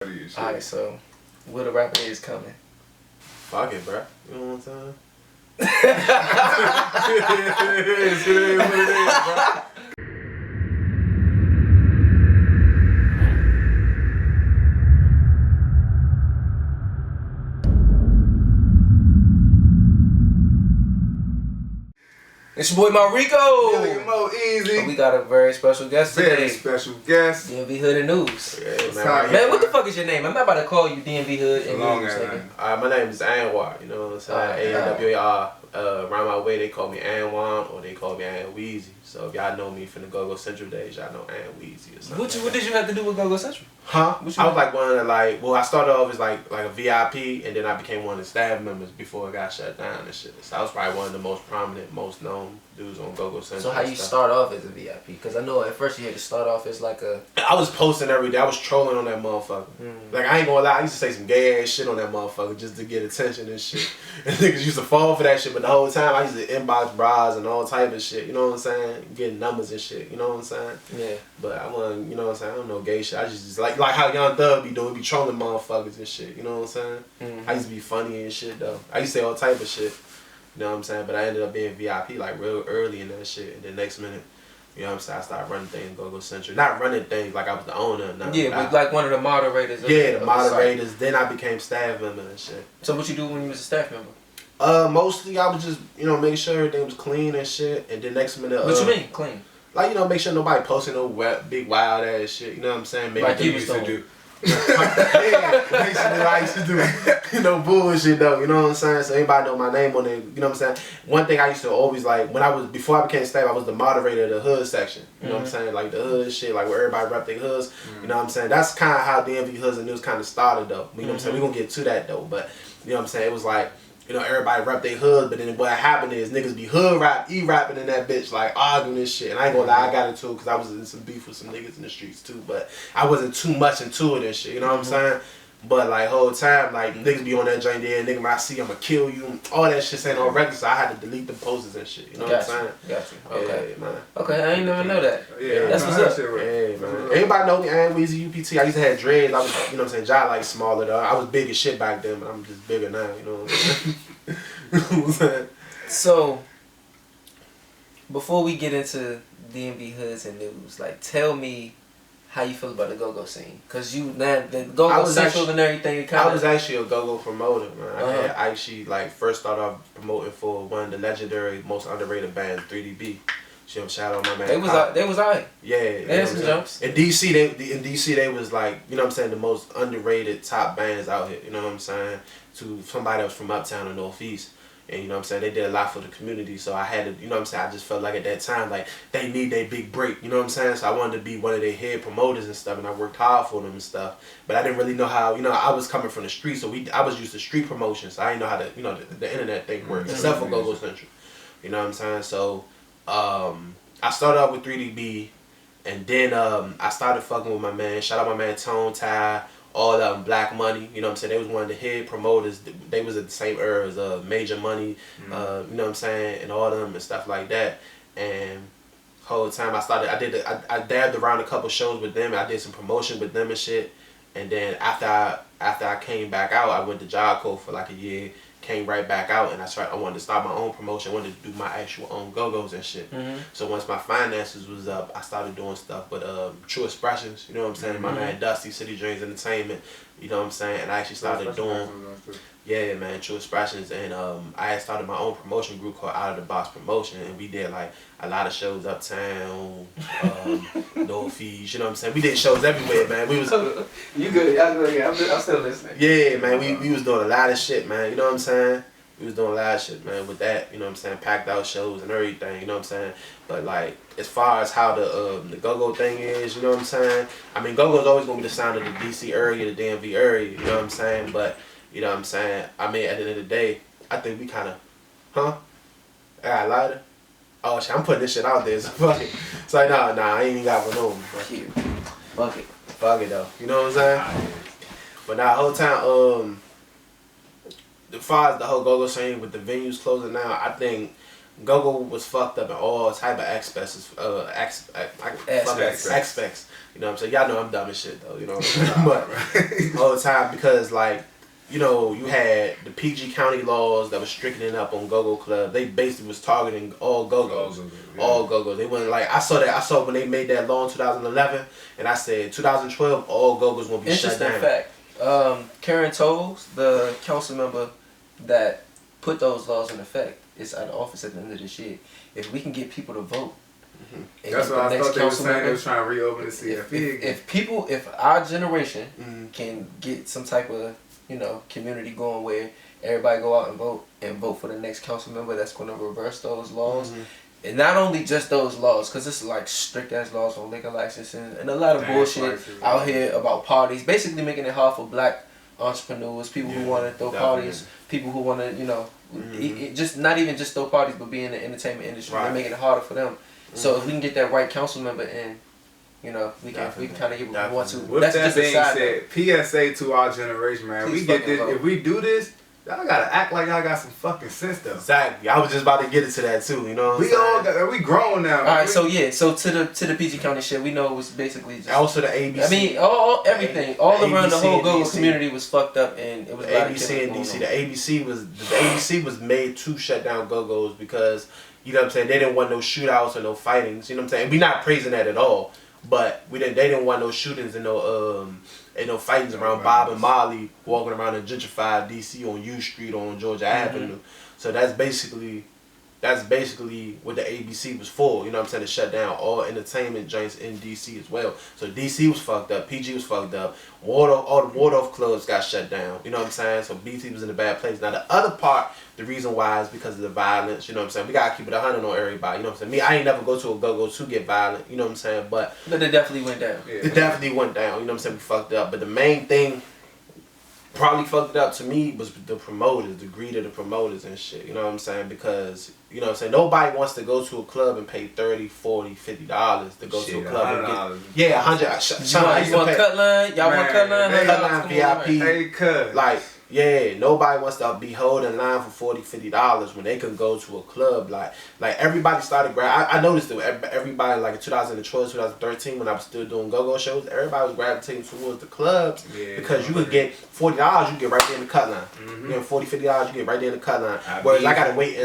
Alright, so where the rapper is coming? Fuck it, bro. You know what I'm saying? It is what it is, bro. It's your boy Maurico. Yo, Mo Easy. We got a very special guest today. Very special guest. DMV Hood and News. Yeah, Man, what the fuck is your name? I'm not about to call you DMV Hood and Long News, ass nigga. name. my name is Anwar, you know what I'm saying? A-N-W-A-R. Around my way, they call me Anwan or they call me An Weezy. So if y'all know me from the GoGo Central days, y'all know An Weezy or something. What did you have to do with GoGo Central? Huh? I was like one of the, I started off as like a VIP, and then I became one of the staff members before it got shut down and shit. So I was probably one of the most prominent, most known dudes on GoGo Central. So how you start off as a VIP? Because I know at first you had to start off as like a... I was posting every day. I was trolling on that motherfucker. Like, I ain't gonna lie, I used to say some gay ass shit on that motherfucker just to get attention and shit. And niggas used to fall for that shit, but the whole time I used to inbox bras and all type of shit, you know what I'm saying? Getting numbers and shit, you know what I'm saying? Yeah. But I wasn't, you know what I'm saying? I don't know gay shit. I just like how Young Thug be doing, be trolling motherfuckers and shit, you know what I'm saying? I used to be funny and shit though. I used to say all type of shit, you know what I'm saying? But I ended up being VIP like real early in that shit. And the next minute, you know what I'm saying, I started running things GoGo Central. Not running things like I was the owner or nothing. Yeah, but like one of the moderators. The moderators. Then I became staff member and shit. So what you do when you was a staff member? Mostly I was just, you know, making sure everything was clean and shit. And then next minute, what you mean, clean? Like, you know, make sure nobody posting no big wild ass shit. You know what I'm saying? Maybe like you used to do. Yeah, basically I used to do, you know, bullshit though, you know what I'm saying? So anybody know my name on it, you know what I'm saying? One thing I used to always like, before I became staff, I was the moderator of the hood section, you know what I'm saying? Like the hood shit, like where everybody rep their hoods, you know what I'm saying? That's kind of how DMV Hoodz and News kind of started though, you know what I'm saying? We're gonna get to that though, but you know what I'm saying? It was like, you know, everybody rep their hood, but then what happened is niggas be hood rap, E-rapping in that bitch, like arguing and shit. And I ain't gonna lie, I got into it because I was in some beef with some niggas in the streets too, but I wasn't too much into it and shit, you know what I'm saying? But like whole time, like niggas be on that joint there, nigga, when I see I'ma kill you, all that shit ain't on record, so I had to delete the posters and shit, you know what I'm saying? Got you. Okay. Yeah, man. Okay, I ain't never know that. Yeah, that's what's up. Yeah, man. Everybody know me, An Weezy UPT. I used to have dreads. I was, you know what I'm saying, jaw like smaller though. I was big as shit back then, but I'm just bigger now, you know what I'm saying? So, before we get into DMV Hoodz and News, like tell me how you feel about the GoGo scene, cause you now the GoGo Central and everything. I was actually a GoGo promoter, man. I actually like first started off promoting for one of the legendary, most underrated bands, 3DB. Shout out my man. They was alright. Yeah, they had some jumps. In DC they was like, you know what I'm saying, the most underrated top bands out here. You know what I'm saying? To somebody that was from uptown or northeast. And you know what I'm saying, they did a lot for the community, so I had to, you know what I'm saying, I just felt like at that time, like, they need their big break, you know what I'm saying? So I wanted to be one of their head promoters and stuff, and I worked hard for them and stuff. But I didn't really know how, you know, I was coming from the street, so I was used to street promotion, so I didn't know how to, you know, the internet thing works, except for GoGo Central. You know what I'm saying? So, I started off with 3DB, and then I started fucking with my man, shout out my man Tone Ty, all Black Money, you know what I'm saying? They was one of the head promoters. They was at the same era as Major Money, you know what I'm saying, and all them and stuff like that. And whole time I dabbed around a couple shows with them. I did some promotion with them and shit. And then after I came back out, I went to Jocko for like a year. Came right back out, and I wanted to start my own promotion. I wanted to do my actual own GoGos and shit. So once my finances was up, I started doing stuff with True Expressions, you know what I'm saying? My man Dusty, City Dreams Entertainment, you know what I'm saying? And I actually started doing, yeah, man, True Expressions. And I had started my own promotion group called Out of the Box Promotion, and we did like a lot of shows uptown, northeast, you know what I'm saying? We did shows everywhere, man. We was you good? I'm still listening. Yeah, man, we was doing a lot of shit, man. You know what I'm saying? We was doing a lot of shit, man, with that, you know what I'm saying? Packed out shows and everything, you know what I'm saying? But like, as far as how the GoGo thing is, you know what I'm saying? I mean, GoGo's always gonna be the sound of the DC area, the DMV area, you know what I'm saying? But, you know what I'm saying? I mean, at the end of the day, I think we kind of, I got a lighter? Oh shit, I'm putting this shit out there, so fuck it. It's like, nah, I ain't even got one on me. Fuck it. Fuck it though, you know what I'm saying? But now, whole time, as far as the whole GoGo scene with the venues closing down, I think GoGo was fucked up in all type of aspects. Aspects. You know what I'm saying? Y'all know I'm dumb as shit though. You know what I'm saying? But all the time because like, you know, you had the PG County laws that was strictening up on GoGo Club. They basically was targeting all Go-Go's. All Go-Go's. They went like, I saw when they made that law in 2011, and I said 2012, all Go-Go's gonna be shut down. Interesting fact. Karen Tolles, the council member that put those laws in effect, is out of office at the end of this year. If we can get people to vote, that's what I thought they were saying. They were trying to reopen the CFP. If our generation can get some type of, you know, community going where everybody go out and vote for the next council member that's going to reverse those laws. And not only just those laws, because it's like strict ass laws on liquor licensing and a lot of bullshit out here about parties, basically making it hard for black entrepreneurs, people who want to throw parties, people who want to, you know, just not even just throw parties, but be in the entertainment industry. They're making it harder for them. So if we can get that right council member in, you know, we can kind of get what we want to. With that being said, PSA to our generation, man. Please, we get this. If we do this, y'all gotta act like y'all got some fucking sense though. Exactly. I was just about to get into that too. You know. We grown now. All right. So yeah. So to the PG County shit, we know it was basically just. Also the ABC. I mean, everything, all around the whole GoGo community was fucked up, and it was ABC and DC. The ABC was made to shut down Go-Go's because, you know what I'm saying, they didn't want no shootouts or no fightings. You know what I'm saying. We're not praising that at all, but they didn't want no shootings and no fightings around Bob and Molly walking around in gentrified DC on U Street or on Georgia Avenue. So that's basically what the ABC was for. You know what I'm saying, to shut down all entertainment joints in DC as well. So DC was fucked up, PG was fucked up, all the Waldorf clubs got shut down. You know what I'm saying? So BT was in a bad place. Now the other part, the reason why is because of the violence. You know what I'm saying? We gotta keep it 100 on everybody. You know what I'm saying? I ain't never go to a Go-Go to get violent. You know what I'm saying? But it definitely went down. It definitely went down. You know what I'm saying? We fucked up. But the main thing probably fucked it up to me was the promoters, the greed of the promoters and shit. You know what I'm saying? Because, you know what I'm saying, nobody wants to go to a club and pay $30, $40, $50 to go to a club and get $100. You want cut line? Y'all want cut line? Cut line VIP. Hey, cut. Like, yeah, nobody wants to be holding line for $40, $50 when they can go to a club. Like everybody started I noticed that everybody, like in 2012, 2013, when I was still doing Go-Go shows, everybody was gravitating towards the clubs because you could get $40, you get right there in the cut line. You get $40, $50, you get right there in the cut line. Whereas I gotta wait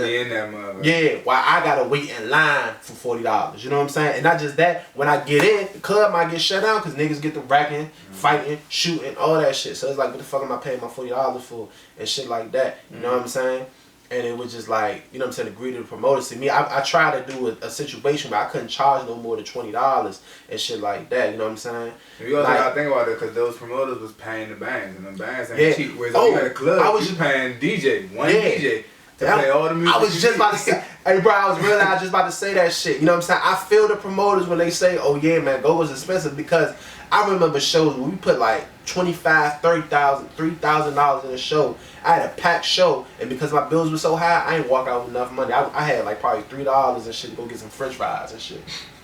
while I gotta wait in line for $40. You know what I'm saying? And not just that, when I get in, the club might get shut down because niggas get the racking, fighting, shooting, all that shit. So it's like, what the fuck am I paying my $40 for and shit like that? You know what I'm saying? And it was just like, you know what I'm saying, the greed of the promoters. See, me, I tried to do a situation where I couldn't charge no more than $20 and shit like that. You know what I'm saying? And you also gotta think about it because those promoters was paying the bands, and the bands ain't cheap. Whereas you at a club, you paying DJ, one DJ. To play all the music. I was just about to say, hey bro, I was just about to say that shit. You know what I'm saying? I feel the promoters when they say, oh yeah man, Go-Go's expensive, because I remember shows where we put like $25,000, $30,000, $3,000 in a show. I had a packed show, and because my bills were so high, I ain't walk out with enough money. I had like probably $3 and shit to go get some French fries and shit.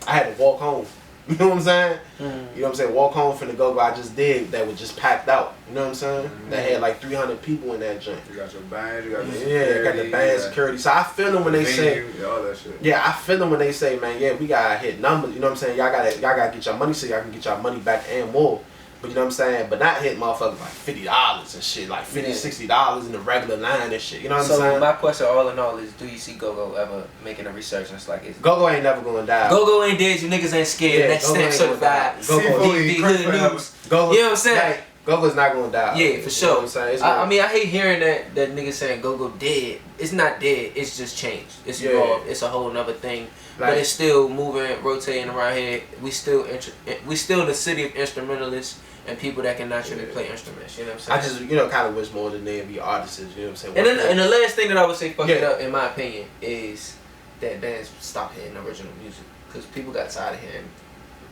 I had to walk home. You know what I'm saying? You know what I'm saying? Walk home from the Go-Go I just did that was just packed out. You know what I'm saying? That had like 300 people in that joint. You got your band, you got the security. Yeah, got the band security. So I feel them when they say, all that shit. Yeah, I feel them when they say, man, yeah, we gotta hit numbers. You know what I'm saying? Y'all gotta get your money so y'all can get your money back and more. But you know what I'm saying? But not hit motherfuckers like $50 and shit, like $50, $60 in the regular line and shit. You know what I'm saying? So my question, all in all, is: do you see Go-Go ever making a resurgence like it? Go-Go ain't never gonna die. Go-Go ain't dead. You niggas ain't scared. Next step certified. DMV Hoodz news. You know what I'm saying? Like, Go-Go's not gonna die. Yeah, for sure. You know what I'm saying? I mean, I hate hearing that niggas saying Go-Go dead. It's not dead. It's just changed. It's evolved. It's a whole nother thing. But it's still moving, rotating around here. We still the city of instrumentalists and people that can naturally play instruments. You know what I'm saying? I just, kind of wish more than they be artists. You know what I'm saying? And the last thing that I would say fuck it up, in my opinion, is that bands stop hitting original music, because people got tired of hearing.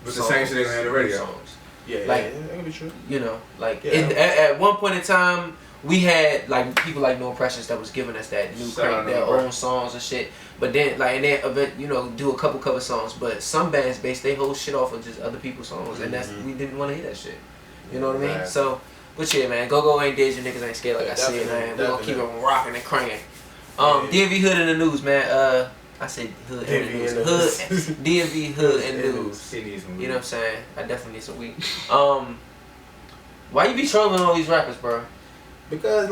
But the same shit they hear on the radio. Songs. Yeah, like, that can be true. You know, like at one point in time, we had like people like No Precious that was giving us that new crank, their own songs and shit. But then, like, and then do a couple cover songs. But some bands base their whole shit off of just other people's songs, and we didn't want to hear that shit. You know what I mean? So, but yeah, man, Go-Go ain't dead. You niggas ain't scared, like I said, man. We gonna keep it rocking and cranking. DMV Hood in the news, man. I said hood and news. DMV Hood and news. He needs some. You know what I'm saying? I definitely need some weed. Why you be trolling all these rappers, bro? Because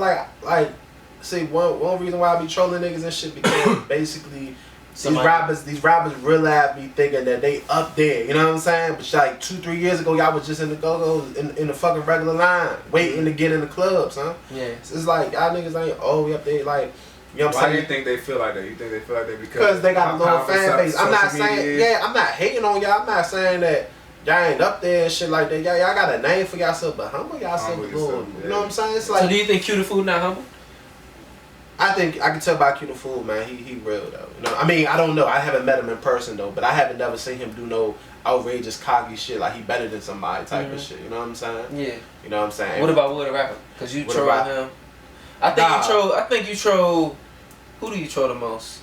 see, one reason why I be trolling niggas and shit because basically these rappers really have me thinking that they up there. You know what I'm saying? But like 2-3 years ago, y'all was just in the GoGo in the fucking regular line waiting to get in the clubs, huh? Yeah. So it's like y'all niggas ain't we up there like. You know what I'm saying? Why do you think they feel like that? You think they feel like that because they got a little fan base. I'm not saying, I'm not hating on y'all. I'm not saying that y'all ain't up there and shit like that. Y'all got a name for yourself, but humble yourself a little. You know what I'm saying? It's like. So do you think Q the Fool not humble? I think I can tell by Q the Fool, man. He real though. You know, I mean, I don't know. I haven't met him in person though, but I haven't never seen him do no outrageous cocky shit like he better than somebody type of shit. You know what I'm saying? Yeah. You know what I'm saying? What about Wood the Rapper? Cause you troll him. I think you troll. Who do you troll the most?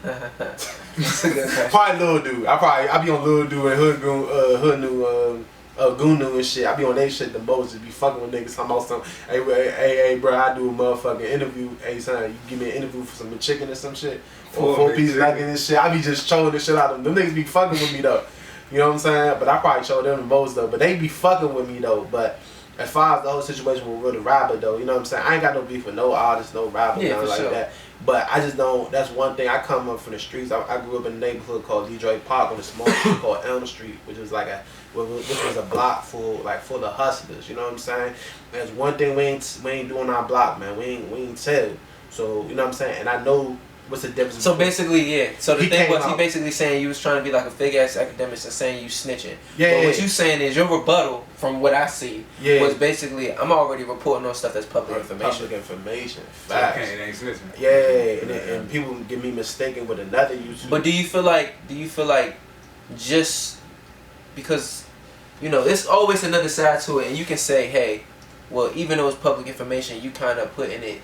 Probably Lil Dude. I be on Lil Dude and Gunu and shit. I be on they shit the most. Just be fucking with niggas talking about some. Hey, bro, I do a motherfucking interview. Hey, son, you give me an interview for some chicken or some shit, or 4 pieces like this shit. I be just trolling the shit out of them. Them niggas be fucking with me though. You know what I'm saying? But I probably troll them the most though. But they be fucking with me though. But as far as the whole situation with Will the Rapper though, you know what I'm saying? I ain't got no beef with no artist, no rapper, nothing like that. But I just don't, that's one thing, I come up from the streets. I grew up in a neighborhood called Detroit Park on a small street called Elm Street, which was a block full of hustlers, you know what I'm saying? There's one thing we ain't doing our block, man. We ain't tell. So, you know what I'm saying? And I know what's the difference. So basically, yeah. So the thing was, he basically saying you was trying to be like a fake ass Akademiks and saying you snitching. Yeah. But what you saying is your rebuttal, from what I see, was basically I'm already reporting on stuff that's public information. Public information. Facts. So it ain't snitching. Yeah, and people get me mistaken with another YouTuber. But do you feel like just because it's always another side to it, and you can say, hey, well, even though it's public information, you kind of putting it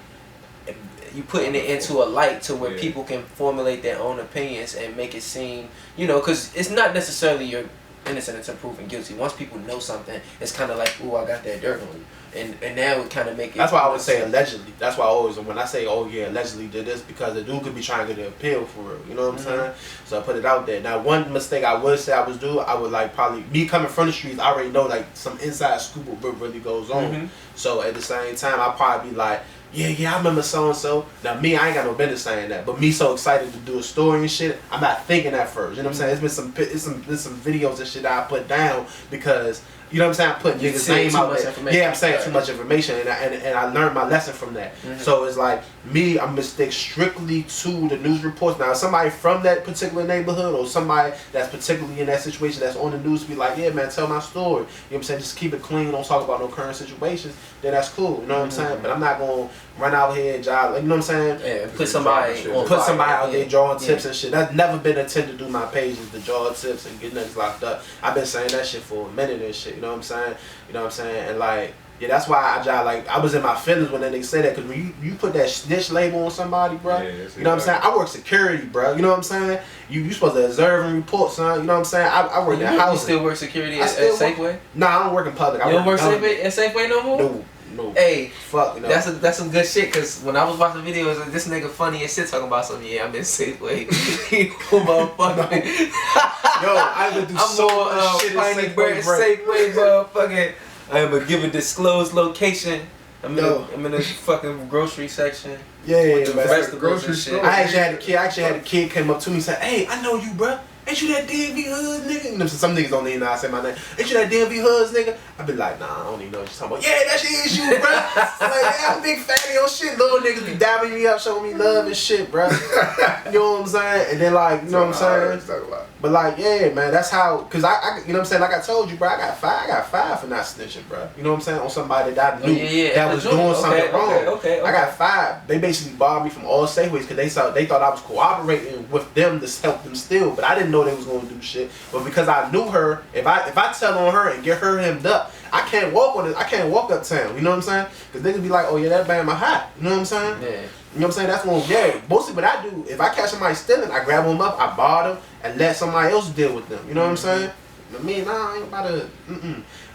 into a light to where people can formulate their own opinions and make it seem, because it's not necessarily you're innocent until proven guilty. Once people know something, it's kind of like, ooh, I got that dirt on you. And now it kind of make it. That's why I would say allegedly. That's why I always, when I say, oh yeah, allegedly did this, because the dude could be trying to get an appeal for real. You know what I'm saying? So I put it out there. Now, one mistake I would say I would do, I would probably, me coming from the streets, I already know some inside scoop of what really goes on. So at the same time, I'll probably be like, yeah, I remember so and so. Now me, I ain't got no business saying that, but me so excited to do a story and shit, I'm not thinking that first. You know what I'm saying? It's been some videos and shit that I put down because. You know what I'm saying? I'm putting niggas' name out there. Yeah, I'm saying too much information, and I learned my lesson from that. So it's like me, I'm gonna stick strictly to the news reports. Now, if somebody from that particular neighborhood or somebody that's particularly in that situation that's on the news be like, yeah, man, tell my story. You know what I'm saying? Just keep it clean. Don't talk about no current situations. Then that's cool. You know what I'm saying? But I'm not gonna run out here and job. You know what I'm saying? Yeah, put somebody out there drawing tips and shit. That's never been intent to do my pages to draw tips and get niggas locked up. I've been saying that shit for a minute and shit. You know what I'm saying? And that's why I was in my feelings when that nigga said that, because when you put that snitch label on somebody, bro, you know what I'm saying? I work security, bro. You know what I'm saying? You supposed to observe and report, son. You know what I'm saying? I work in housing. You still work security at Safeway? Nah, I don't work in public. You don't work at Safeway no more? No. Hey, fuck. No. That's some good shit. Cause when I was watching videos, this nigga funny as shit talking about something. Yeah, I'm in Safeway. Motherfucker. Yo, I would do so much shit in Safeway, motherfucker. I am gonna give a disclosed location. I'm in the fucking grocery section. Yeah, the grocery shit. I actually had a kid came up to me and said, "Hey, I know you, bro. Ain't you that DMV Hoodz nigga?" You know, some niggas don't even know I say my name. Ain't you that DMV Hoodz nigga? I be like, nah, I don't even know what you're talking about. Yeah, that shit is you, bro. Yeah, I'm a big fatty on shit. Little niggas be dabbing me up, showing me love and shit, bro. You know what I'm saying? And then you know what I'm saying? But yeah, man, that's how. Cause I you know what I'm saying? Like I told you, bro, I got five for not snitching, bro. You know what I'm saying? On somebody that I knew that was doing something wrong. Okay. I got 5. They basically barred me from all Safeways because they thought I was cooperating with them to help them steal, but I didn't know they was gonna do shit. But because I knew her, if I tell on her and get her hemmed up, I can't walk on it. I can't walk uptown. You know what I'm saying? Because niggas be like, oh yeah, that band my hot. You know what I'm saying? Yeah. You know what I'm saying? That's one. Mostly what I do, if I catch somebody stealing, I grab them up, I bar them, and let somebody else deal with them. You know what I'm saying? I mean, nah, I ain't about to.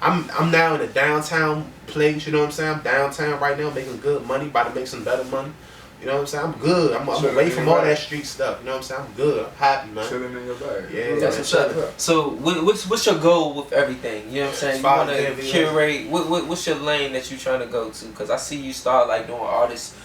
I'm now in a downtown place. You know what I'm saying? I'm downtown right now, making good money, about to make some better money. You know what I'm saying? I'm good. I'm away from all that street stuff. You know what I'm saying? I'm good. I'm happy, man. Chilling in your bag. Yeah, that's what's up. So what's your goal with everything? You know what I'm saying? You want to curate. What's your lane that you trying to go to? Because I see you start like doing artist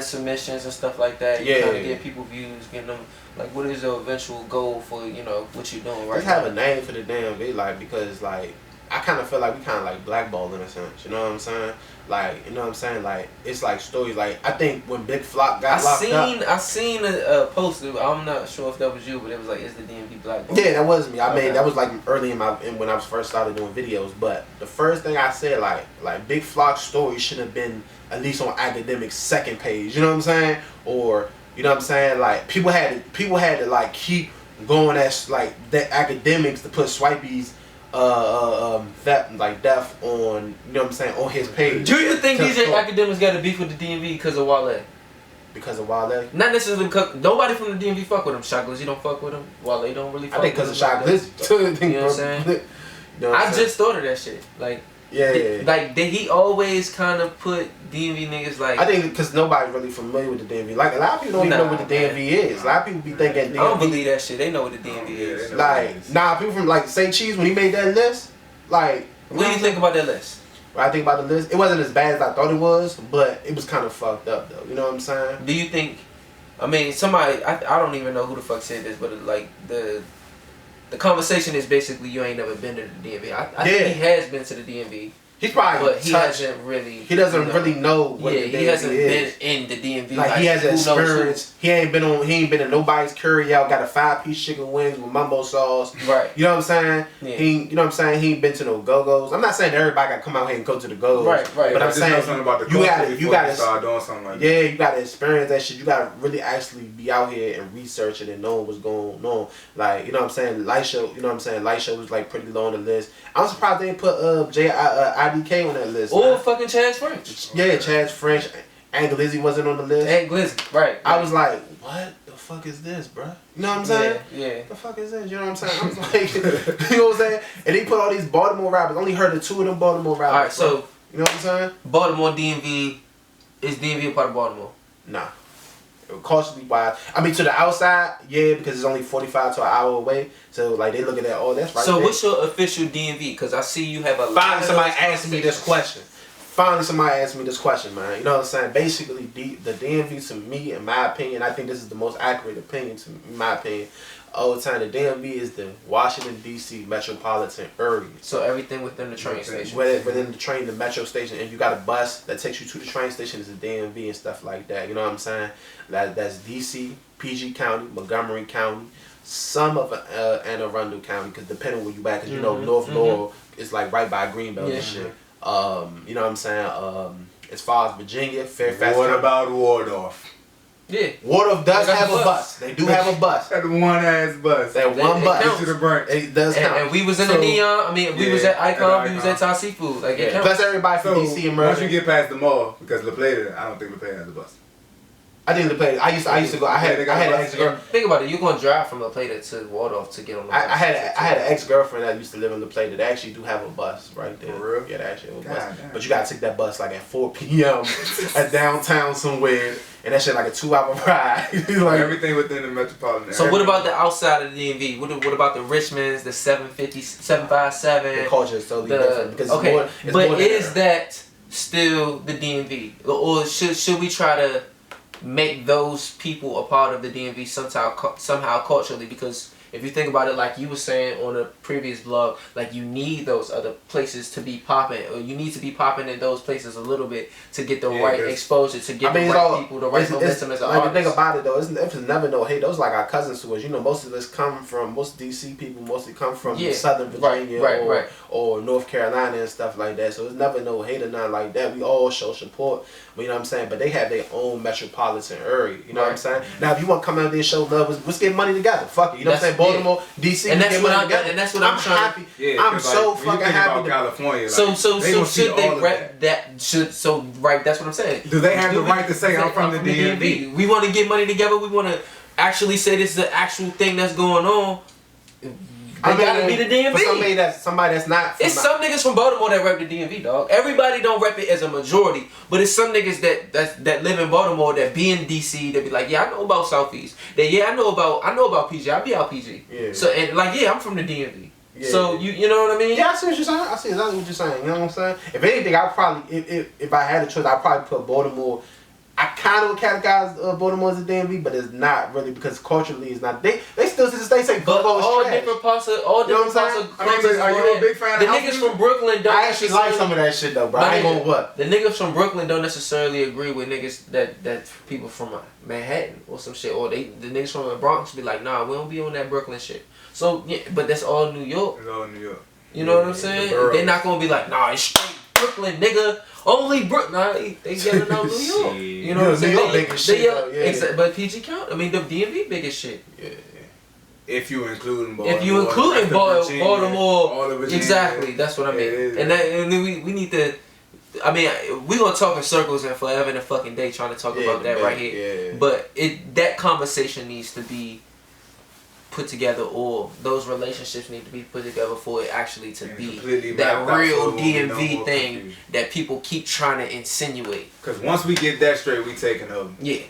submissions and stuff like that. You trying to get people views, getting them. Like, what is your eventual goal for what you're doing right now? Just have a name for the DMV, like, because like I kind of feel like we kind of like blackballed in a sense. You know what I'm saying? Like, you know what I'm saying? Like, it's like stories. Like, I think when Big Flock got locked up. I seen a post. I'm not sure if that was you, but it was like, "Is the DMV blackballed?" Yeah, that was me. I mean, that was like early in when I was first started doing videos. But the first thing I said, like Big Flock's story should have been at least on Akademiks' second page. You know what I'm saying? Or you know what I'm saying? Like people had to like keep going as like the Akademiks to put Swipey's death on, you know what I'm saying, on his page. Do you think DJ Akademiks got a beef with the DMV because of Wale? Because of Wale? Not necessarily because nobody from the DMV fuck with him. Shot Glizzy don't fuck with him. Wale don't really fuck with him. I think because of Shot Glizzy. You know what I'm saying? I just thought of that shit. Like, like he always kind of put DMV niggas like. I think because nobody's really familiar with the DMV. Like a lot of people don't even know what the DMV is. A lot of people be thinking DMV. I don't believe that shit. They know what the DMV is. Like people from like Say Cheese when he made that list. Like, what do you think about that list? What I think about the list, it wasn't as bad as I thought it was, but it was kind of fucked up though. You know what I'm saying? Do you think? I mean, somebody I don't even know who the fuck said this, but like the conversation is basically you ain't never been to the DMV. I think he has been to the DMV. He's probably but he hasn't really. He doesn't really know what the DMV he hasn't is. been in the DMV. Like he hasn't experienced. He ain't been in nobody's curry out. Got a 5-piece chicken wings with mumbo sauce. Right. You know what I'm saying? Yeah. You know what I'm saying? He ain't been to no GoGos. I'm not saying that everybody got to come out here and go to the GoGos. Right. But I'm saying something about the you gotta start doing something like that. Yeah, you gotta experience that shit. You gotta really actually be out here and research it and know what's going on. Like, you know what I'm saying? Light show. You know what I'm saying? Light show was like pretty low on the list. I'm surprised they didn't put IDK on that list. Or fucking Chaz French. Yeah, Chaz French. And Glizzy wasn't on the list. And Glizzy, right. I was like, what the fuck is this, bruh? You know what I'm saying? Yeah. The fuck is this? You know what I'm saying? I was like, you know what I'm saying? And he put all these Baltimore rappers. Only heard of 2 of them Baltimore rappers. Alright, so. You know what I'm saying? Baltimore, DMV. Is DMV a part of Baltimore? Nah. Cautiously wise. I mean, to the outside, yeah, because it's only 45 to an hour away. So, like, they looking at, oh, that's right. So, what's your official DMV? Because I see you have a lot. Finally, somebody asked me this question. Man. You know what I'm saying? Basically, the DMV, to me, in my opinion, I think this is the most accurate opinion, in my opinion, all the time. The DMV is the Washington, D.C. metropolitan area. So, everything within the train station? Within the train, the metro station. If you got a bus that takes you to the train station, is the DMV and stuff like that. You know what I'm saying? That's D.C., PG County, Montgomery County, some of Anne Arundel County, because depending where you at, because you know North Laurel is like right by Greenbelt and shit. You know what I'm saying? As far as Virginia, Fairfax. What about Waldorf? Yeah. Waldorf does have a bus. They do have a bus. That one ass bus. That one bus. To the branch. It does count. And we was in the Neon. I mean, we was at Icon. We was at Thai Seafood. Like, it counts. Plus everybody from DC and once you get past the mall, because La Plata, I don't think La Plata has a bus. I think La Plata. I used to go. I had an ex-girlfriend. Think about it. You're gonna drive from La Plata to Waldorf to get on the bus. I had an ex-girlfriend that used to live in La Plata. They actually do have a bus right there. For real? Yeah, they actually have a bus. But you gotta take that bus like at 4 p.m. at downtown somewhere, and that shit like a 2-hour ride. Like everything within the metropolitan area. So what about the outside of the DMV? What about the Richmonds, the 750, 757? The culture is totally different because it's more is that still the DMV, or should we try to make those people a part of the DMV somehow culturally? Because if you think about it, like you were saying on a previous blog, like you need those other places to be popping, or you need to be popping in those places a little bit to get the right exposure, to get the right people, the right momentum as an artist. Like, the thing about it though, it's never no hate. Those like our cousins to us. You know, most of us come from, most DC people mostly come from Southern Virginia or North Carolina and stuff like that. So it's never no hate or nothing like that. We all show support. You know what I'm saying? But they have their own metropolitan area. You know what I'm saying? Now, if you want to come out there and show love, let's get money together. Fuck it. You know what I'm saying? Baltimore, DC, and that's what I'm trying. Happy. Yeah, I'm so fucking happy. About California. So should they rep that? That's what I'm saying. Do they have the right to say I'm from the DMV? We want to get money together. We want to actually say this is the actual thing that's going on. gotta be the DMV. For somebody that's not. It's some niggas from Baltimore that rep the DMV, dog. Everybody don't rep it as a majority, but it's some niggas that live in Baltimore that be in DC that be like, yeah, I know about Southeast. That I know about PG. I be out PG. Yeah. So and like, yeah, I'm from the DMV. Yeah. So you know what I mean? Yeah, I see what you're saying. I see exactly what you're saying. You know what I'm saying? If anything, I probably if I had a choice, I'd probably put Baltimore. I kind of would categorize Baltimore as a DMV, but it's not really because culturally it's not. They still to this day say GoGo is all trash. different parts of all different parts of. I mean, are you a big fan? The niggas from Brooklyn don't. I actually like some of that shit though, bro. I ain't gonna what. The niggas from Brooklyn don't necessarily agree with niggas that people from Manhattan or some shit, or the niggas from the Bronx be like, nah, we don't be on that Brooklyn shit. So yeah, but that's all New York. It's all New York. You know what I'm saying? They're not gonna be like, nah, it's straight Brooklyn, nigga. Only Brooklyn. Nah, they yelling out New York. You know what I'm saying? New York big shit. But PG count. I mean, the DMV biggest shit. Yeah. If you include Baltimore. If you include Baltimore, all of Virginia, exactly. That's what I mean. And then we need to. I mean, we gonna talk in circles and forever and a fucking day trying to talk about that right here. Yeah. But that conversation needs to be put together, or those relationships need to be put together for it actually to be that real DMV thing that people keep trying to insinuate. Because once we get that straight, we taking over. Yeah.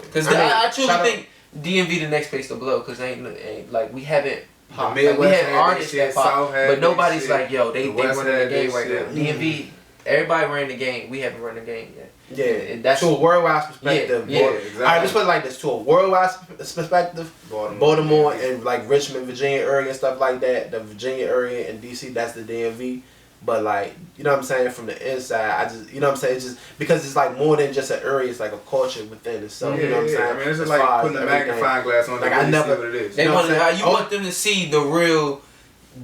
Because I truly think DMV the next place to blow. Because ain't like we haven't popped. Like, we have artists that pop, but nobody's like, yo, they running the game right now. DMV, everybody ran the game. We haven't run the game yet. Yeah, that's to a worldwide perspective. Yeah, exactly. Alright, let's put it like this: to a worldwide perspective, Baltimore and like Richmond, Virginia area and stuff like that. The Virginia area and DC, that's the DMV. But like, you know what I'm saying, from the inside, I just, you know what I'm saying, it's just because it's like more than just an area. It's like a culture within itself. You know what I'm saying? I mean, it's just like putting a magnifying glass on. Like I never, what it is. They want them to see the real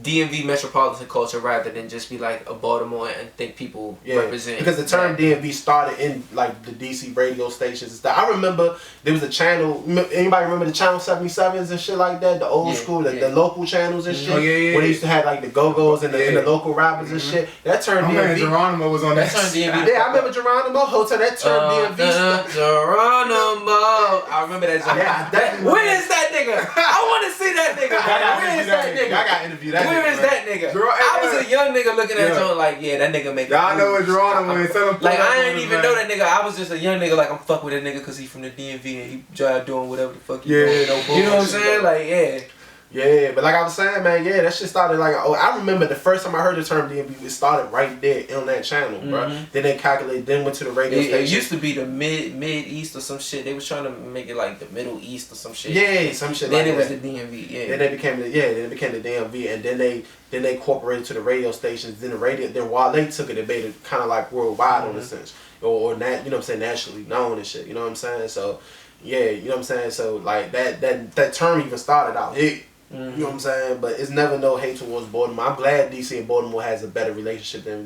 DMV metropolitan culture rather than just be like a Baltimore and think people represent. Because the term DMV started in like the DC radio stations and stuff. I remember there was a channel. Anybody remember the Channel 77s and shit like that? The old school, the local channels and shit. When they used to have like the Go-Go's and the local rappers and shit. That turned DMV. Geronimo was on that. DMV. Yeah, I remember Geronimo. Hotel that turned DMV stuff. Geronimo. I remember that. Where is that nigga? I want to see that nigga. Where is that nigga? I got interviewed. Where is that nigga? I was a young nigga looking at John like, yeah, that nigga make. Y'all know what Geronimo is. Like I ain't even know that nigga. I was just a young nigga. Like I'm fuck with that nigga because he from the DMV and he drive doing whatever the fuck he doing. You know what I'm saying? Like Yeah, but like I was saying, man, that shit started like, I remember the first time I heard the term DMV, it started right there on that channel, bro. Then they calculated, then went to the radio station. It used to be the mid east or some shit. They was trying to make it like the Middle East or some shit. Yeah, some shit. Then like it was the DMV. Yeah. Then it became the DMV, and then they incorporated to the radio stations. Then Wale took it and made it kind of like worldwide in a sense, or you know what I'm saying, nationally known and shit. You know what I'm saying? So yeah, you know what I'm saying. So like that term even started out here. You know what I'm saying? But it's never no hate towards Baltimore. I'm glad DC and Baltimore has a better relationship than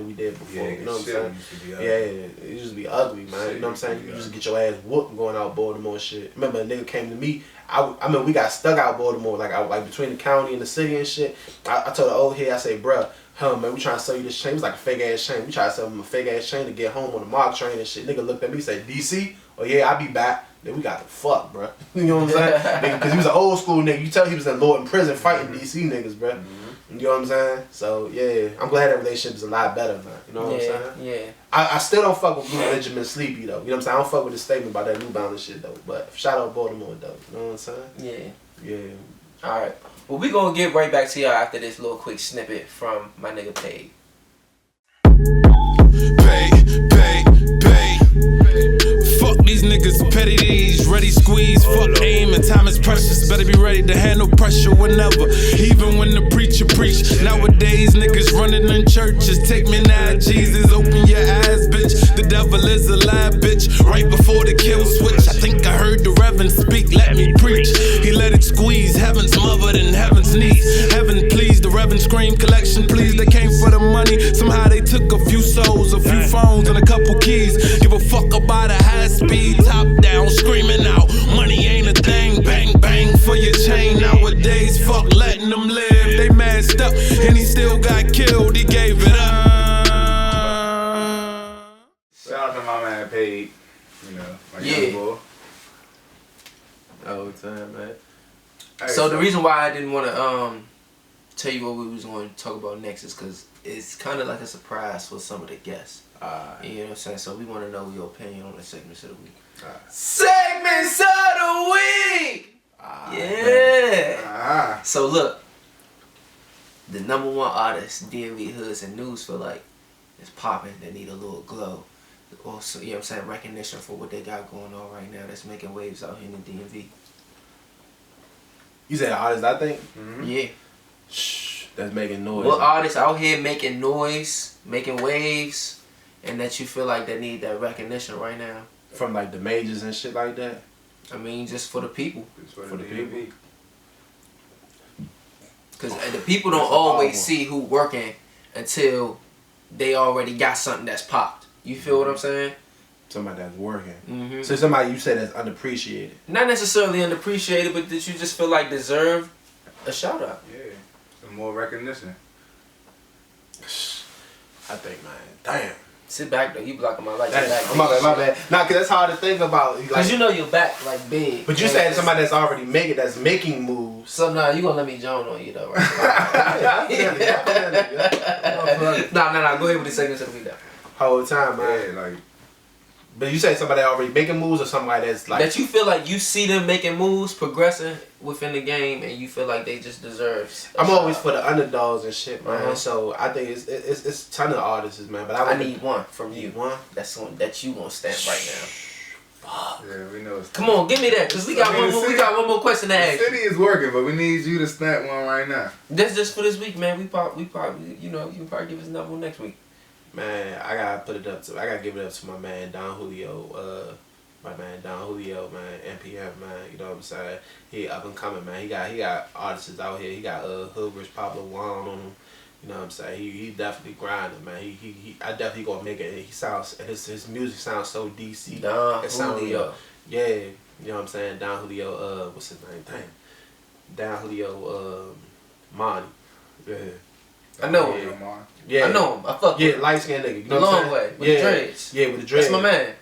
we did before. You know what I'm saying? It used to be ugly, man. You know what I'm saying? You used to get your ass whooped going out Baltimore and shit. Remember a nigga came to me. I mean, we got stuck out Baltimore, like between the county and the city and shit. I told the old head, I said, bruh, man, we trying to sell you this chain. It was like a fake ass chain. We try to sell him a fake ass chain to get home on the mock train and shit. Nigga looked at me, said, DC? Oh yeah, I'll be back. Then we got the fuck, bro. You know what I'm saying? Because he was an old school nigga. You tell he was in Lord in prison fighting DC niggas, bro. You know what I'm saying? So yeah, I'm glad that relationship is a lot better, man. You know what I'm saying? Yeah. I still don't fuck with Blue Benjamin Sleepy though. You know what I'm saying? I don't fuck with the statement about that New Balance shit though. But shout out Baltimore though. You know what I'm saying? Yeah. Alright. Well, we gonna get right back to y'all after this little quick snippet from my nigga Paid. Fuck these niggas, petty these, ready squeeze, fuck aim and time is precious. Better be ready to handle pressure whenever, even when the preacher preach. Nowadays niggas running in churches, take me now Jesus, open your eyes bitch. The devil is a lie bitch, right before the kill switch. I think I heard the Reverend speak, let me preach. He let it squeeze, heaven's mother than heaven's knees. Heaven please, the Reverend scream, collection please. They came for the money, somehow they took a few souls, a few phones and a couple keys. Give a fuck about a high speed, top down, screaming out, money ain't a thing, bang bang for your chain. Nowadays, fuck letting them live, they masked up, and he still got killed, he gave it up. Shout out to my man Paid, you know, my young boy. All the time, man. Hey, so the reason why I didn't want to tell you what we was going to talk about next is because it's kind of like a surprise for some of the guests. You know what I'm saying? So we want to know your opinion on the segments of the week. Segments of the week! Yeah! So look, the #1 artist, DMV Hoodz and News, feel like it's popping. They need a little glow. Also, you know what I'm saying, recognition for what they got going on right now that's making waves out here in the DMV. You said artist, I think? Yeah. Shh, that's making noise. What artists out here making noise, making waves, and that you feel like they need that recognition right now? From like the majors and shit like that? I mean, just for the people. For the people. Because the people don't always see who working until they already got something that's popped. You feel what I'm saying? Somebody that's working. So somebody you said that's unappreciated. Not necessarily unappreciated, but that you just feel like deserve a shout out. Yeah, some more recognition. I think, man, damn. Sit back though, you blocking my light. My bad. Nah, cause that's hard to think about. Like, cause you know your back like big. But you said somebody that's already making moves. So now you gonna let me join on you though, right? Nah. Go ahead with the segments of the week though. Whole time, man. Yeah, like. But you say somebody already making moves or somebody that's like... That you feel like you see them making moves, progressing within the game, and you feel like they just deserve... I'm always for the underdogs and shit, man. So I think it's a ton of artists, man. But I need one from you. One? That's one that you gonna stamp right now. Fuck. Yeah, we know it's Come on, give me that, because we got one more question to ask. The city is working, but we need you to stamp one right now. That's just for this week, man. We probably, you know, you can probably give us another one next week. Man, I gotta give it up to my man Don Julio, man, NPF, man, you know what I'm saying? He up and coming, man. He got artists out here. He got Hoodz, Pablo Juan on him. You know what I'm saying? He definitely grinding, man. I definitely gonna make it. He sounds, his music sounds so DC. Don Julio. Yeah, you know what I'm saying? Don Julio, what's his name? Dang. Don Julio, Monty. Yeah. I know him. Yeah. I know him. I fuck with him. Light skinned nigga. You know what I'm saying? Long way. With the dreads. Yeah, with the dreads. That's my man.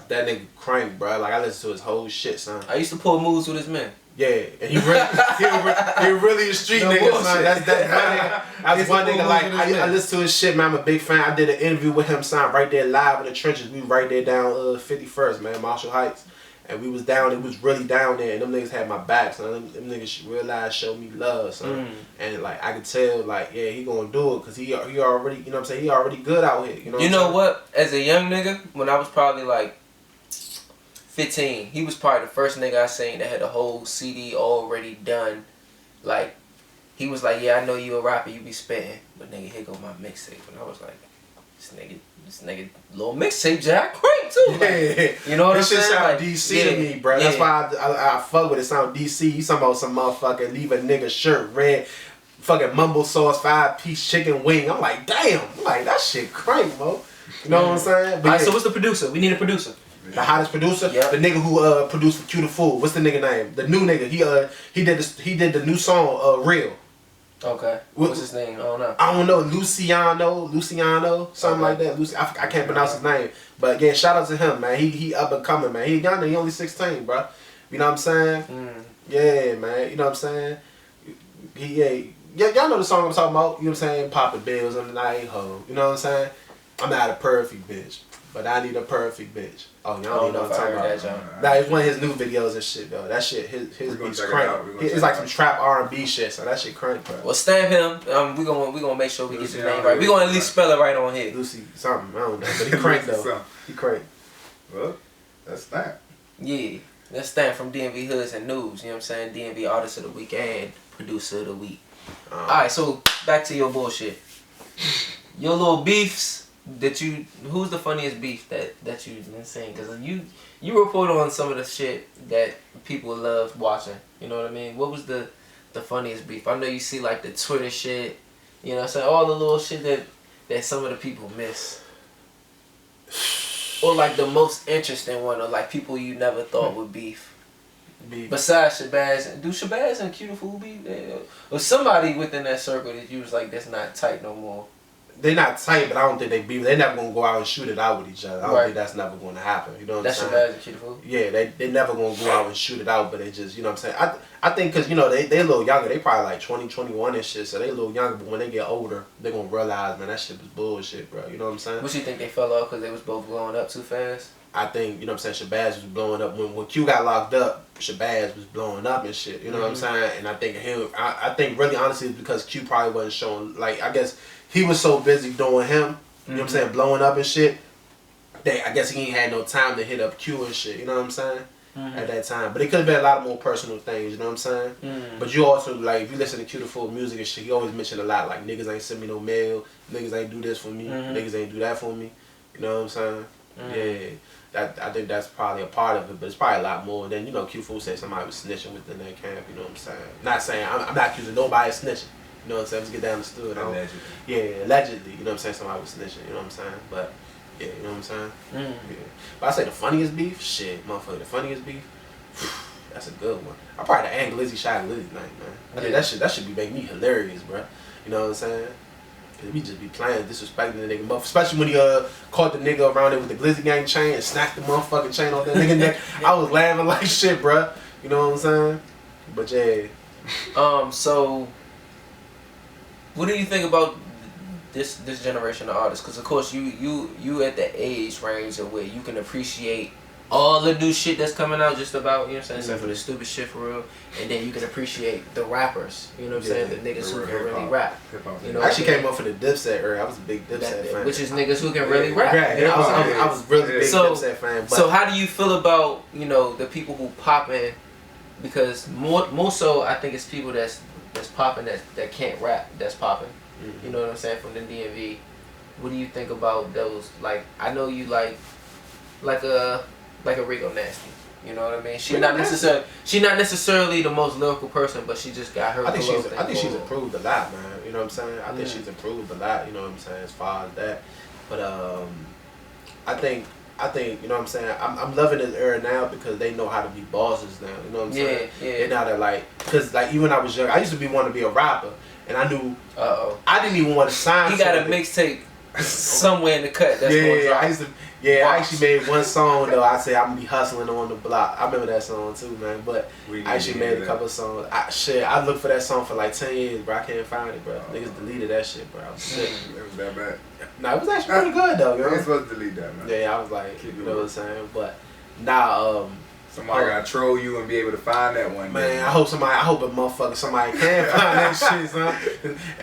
That nigga crank, bro. Like, I listen to his whole shit, son. I used to pull moves with his men. Yeah, and he really a street nigga, son. That's one nigga, like, I listen to his shit, man. I'm a big fan. I did an interview with him, son, right there live in the trenches. We right there down 51st, man, Marshall Heights. And we was down, it was really down there, and them niggas had my back, son. Them niggas realized, showed me love, son. And like, I could tell, like, yeah, he gonna do it, cause he already, you know what I'm saying, he already good out here, you know what? As a young nigga, when I was probably like 15, he was probably the first nigga I seen that had a whole CD already done. Like, he was like, yeah, I know you a rapper, you be spitting, but nigga, here go my mixtape. And I was like, this nigga, little mixtape Jack Crank too. Like, you know what I'm saying? This shit sound like, DC to me, bro. That's why I fuck with it. Sound DC. You talking about some motherfucker leave a nigga shirt red, fucking mumble sauce 5-piece chicken wing. I'm like, damn. I'm like, that shit crank, bro. You know what I'm saying? Alright, so what's the producer? We need a producer. The hottest producer, the nigga who produced for Q the Fool. What's the nigga name? The new nigga. He did the new song Real. Okay. What's his name? I don't know. Luciano, something like that. I can't pronounce his name. But yeah, shout out to him, man. He up and coming, man. He young, he only 16, bro. You know what I'm saying? Yeah, man. You know what I'm saying? Y'all know the song I'm talking about. You know what I'm saying? Poppin' bills on the night, ho. You know what I'm saying? I'm not a perfect bitch, but I need a perfect bitch. Oh, y'all know what I'm talking about. Nah, it's one of his new videos and shit, though. That shit, his beats crank. It's like some trap R&B shit, so that shit crank, bro. Well, stamp him. We gonna make sure we get his name right. We gonna at least spell it right on here. Lucy something, I don't know, but he crank though. He crank. Well, that's that. Yeah, that's that from DMV Hoodz and News. You know what I'm saying? DMV Artist of the Week and Producer of the Week. All right, so back to your bullshit. Your little beefs. Who's the funniest beef that you've been seeing? Because you report on some of the shit that people love watching. You know what I mean? What was the funniest beef? I know you see like the Twitter shit. You know what I'm saying? All the little shit that some of the people miss. Or like the most interesting one, or like people you never thought would beef. Besides Shabazz, do Shabazz and Q the Fool beef? Or somebody within that circle that you was like, that's not tight no more. they're not tight, but I don't think they beef. They're never gonna go out and shoot it out with each other. I don't think that's never gonna happen. You know what I'm saying? That's your bad Cheetah. Yeah, they never gonna go out and shoot it out, but they just, you know what I'm saying? I think because, you know, they a little younger. They probably like 20, 21 and shit, so they a little younger, but when they get older, they gonna realize, man, that shit was bullshit, bro. You know what I'm saying? What you think they fell off because they was both blowing up too fast? I think, you know what I'm saying, Shabazz was blowing up. When Q got locked up, Shabazz was blowing up and shit, you know what I'm saying? And I think I think really honestly it's because Q probably wasn't showing, like, I guess he was so busy doing him, you know what I'm saying, blowing up and shit, that I guess he ain't had no time to hit up Q and shit, you know what I'm saying? At that time. But it could have been a lot of more personal things, you know what I'm saying? But you also, like, if you listen to Q the full music and shit, he always mentioned a lot, like, niggas ain't send me no mail, niggas ain't do this for me, niggas ain't do that for me, you know what I'm saying? Yeah. I think that's probably a part of it, but it's probably a lot more. And then, you know, Q4 said somebody was snitching within that camp, you know what I'm saying? Not saying, I'm not accusing nobody of snitching, you know what I'm saying? Let's get that understood. Allegedly. Yeah, allegedly, you know what I'm saying? Somebody was snitching, you know what I'm saying? But, yeah, you know what I'm saying? Yeah. But I say the funniest beef, shit, motherfucker, the funniest beef, that's a good one. I probably the Ang Lizzy shot Lizzy night, man. I think that should be making me hilarious, bro. You know what I'm saying? Cause we just be playing, disrespecting the nigga, especially when he caught the nigga around there with the Glizzy Gang chain and snapped the motherfucking chain off that nigga neck. I was laughing like shit, bro. You know what I'm saying? But yeah. So what do you think about this generation of artists? Because of course you at the age range of where you can appreciate all the new shit that's coming out, just about, you know what I'm saying, except for the stupid shit for real, and then you can appreciate the rappers, you know what I'm saying, the niggas who can really rap. You know, I actually came up for the Dipset era. I was a big Dipset fan. Which is niggas who can really rap. You know, I was really big Dipset fan. But so how do you feel about, you know, the people who pop in? Because more so, I think it's people that's popping that can't rap that's popping. You know what I'm saying, from the DMV. What do you think about those? Like, I know you like a Rico Nasty, you know what I mean? She's not necessarily the most lyrical person, but she just got her. I think she's improved a lot, man. You know what I'm saying? I think she's improved a lot. You know what I'm saying, as far as that. But I think you know what I'm saying. I'm loving this era now because they know how to be bosses now. You know what I'm saying? Yeah. And now they're like, because like even when I was young, I used to want to be a rapper, and I knew. I didn't even want to sign. He got a mixtape somewhere in the cut. That's gonna drop. I actually made one song though. I said I'm gonna be hustling on the block. I remember that song too, man. But I actually made a couple of songs. I looked for that song for like 10 years, bro. I can't find it, bro. Niggas deleted that shit, bro. I was sick. It was that bad. No, it was actually pretty good though, yo. You ain't supposed to delete that, man. Yeah, I was like, you know what I'm saying. But now, somebody gotta troll you and be able to find that one. Man, I hope somebody can find that shit, son.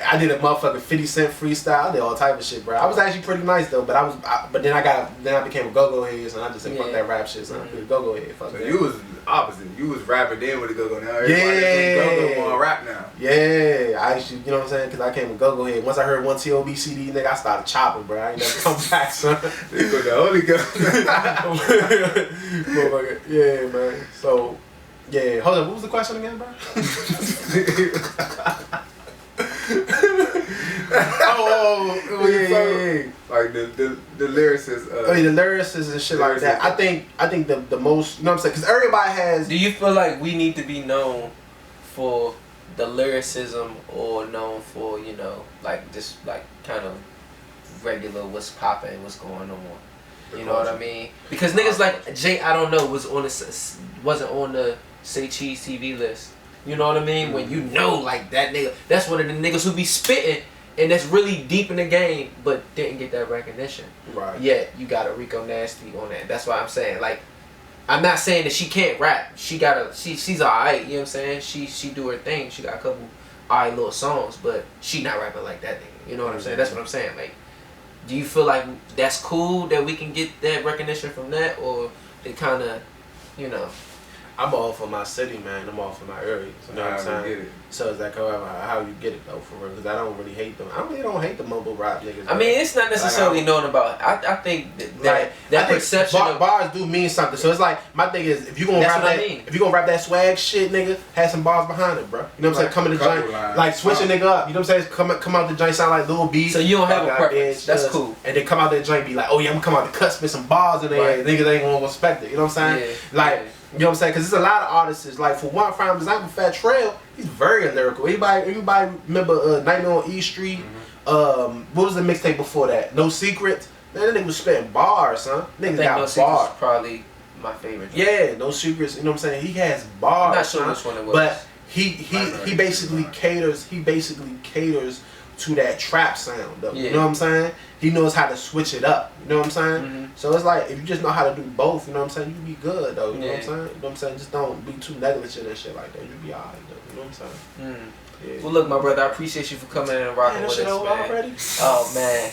I did a motherfucking 50 Cent freestyle. I did all type of shit, bro. I was actually pretty nice though, but then I became a GoGo head, so I just said fuck that rap shit, son. GoGo head, fuck that. So you was opposite. You was rapping then with the GoGo. Now everybody GoGo wanna rap now. Yeah, I actually, you know what I'm saying, because I came with GoGo head. Once I heard one T.O.B. CD, nigga, I started chopping, bro. I ain't never come back, son. They put the Holy Ghost. Yeah, man. So, yeah. Hold on. What was the question again, bro? yeah. Like the lyricists. The lyricists and shit like that. I think the most. You know what I'm saying? Because everybody has. Do you feel like we need to be known for the lyricism or known for, you know, like just like kind of regular what's popping, what's going on? You know what I mean? Because niggas like Jay, I don't know, wasn't on the Say Cheese TV list. You know what I mean? When you know, like, that nigga, that's one of the niggas who be spitting and that's really deep in the game, but didn't get that recognition. Right. Yet you got a Rico Nasty on that. That's why I'm saying, like, I'm not saying that she can't rap. She's alright. You know what I'm saying? She do her thing. She got a couple alright little songs, but she not rapping like that nigga. You know what I'm saying? That's what I'm saying. Like, do you feel like that's cool that we can get that recognition from that, or they kind of, you know? I'm all for my city, man. I'm all for my area. You know what I'm saying? So is that how you get it though, for real? Because I don't really hate them. I really don't hate the mumble rap niggas. I mean, it's not necessarily known about. I think that perception of bars do mean something. So it's like, my thing is, if you gonna rap that, if you gonna rap that swag shit, nigga, have some bars behind it, bro. You know what I'm saying? Come in the joint, like switch a nigga up. You know what I'm saying? Come out the joint, sound like Lil B. So you don't have a preference. That's cool. And then come out that joint, be like, oh yeah, I'm gonna come out the cut, spit some bars in there. Niggas ain't gonna respect it. You know what I'm saying? Like. You know what I'm saying? Because there's a lot of artists, like, for one, for example, Fat Trail, he's very lyrical. Anybody remember Nightmare on E Street? What was the mixtape before that? No Secret. Man, that nigga was spitting bars, son. Niggas got No Secrets probably my favorite. Yeah, No Secrets. You know what I'm saying? He has bars. I'm not sure which one it was. But he basically caters. He basically caters to that trap sound, though. Yeah. You know what I'm saying? He knows how to switch it up. You know what I'm saying? Mm-hmm. So it's like if you just know how to do both, you know what I'm saying? You be good though. You know what I'm Yeah. saying? You know what I'm saying? Just don't be too negligent and shit like that. You be alright though. You know what I'm saying? Yeah. Well, look, my brother, I appreciate you for coming in and rocking with us, man. Already? Oh man,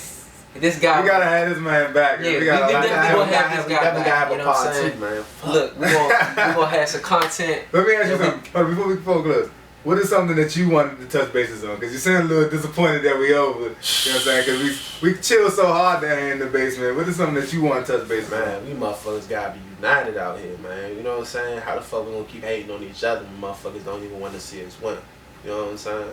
this guy. We gotta have this man back. Yeah, we gotta have this guy back. Have You a know what I'm part saying? two, man. Look, we gonna have some content. Let me ask you something. Before we close, what is something that you wanted to touch bases on? Because you seem a little disappointed that we over. You know what I'm saying? Because we chill so hard down here in the basement. What is something that you want to touch bases on? Man, we motherfuckers gotta be united out here, man. You know what I'm saying? How the fuck we gonna keep hating on each other when motherfuckers don't even want to see us win? You know what I'm saying?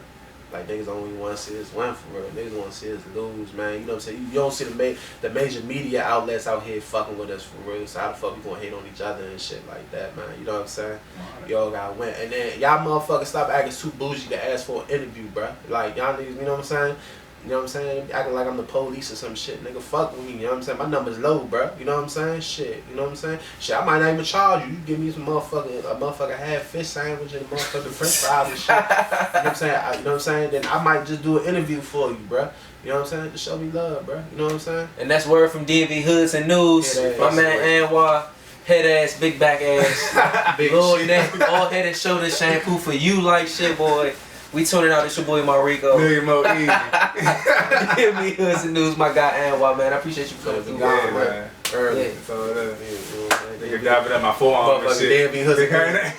Like, niggas don't even want to see us win for real. Niggas want to see us lose, man. You know what I'm saying? You don't see the major media outlets out here fucking with us for real. So how the fuck we gonna hate on each other and shit like that, man? You know what I'm saying? Y'all gotta win. And then y'all motherfuckers stop acting too bougie to ask for an interview, bruh. Like, y'all niggas, you know what I'm saying? You know what I'm saying? Acting like I'm the police or some shit. Nigga, fuck with me. You know what I'm saying? My number's low, bro. You know what I'm saying? Shit. You know what I'm saying? Shit, I might not even charge you. You give me some motherfucking half fish sandwich and motherfucking french fries and shit. You know what I'm saying? You know what I'm saying? Then I might just do an interview for you, bro. You know what I'm saying? Just show me love, bro. You know what I'm saying? And that's word from DMV Hoodz and News. My man Anwar, head ass, big back ass, Big little shit. neck, all head and shoulder shampoo for you like shit, boy. We tuning out. It's your boy Maurico. Million more easy. DMV Hoodz and News, my guy Anwar, man. I appreciate you for coming through. Yeah, man. Early. Yeah. So, Yeah, nigga diving at my forearm and Motherfucking shit. DMV Hoodz. Big hair.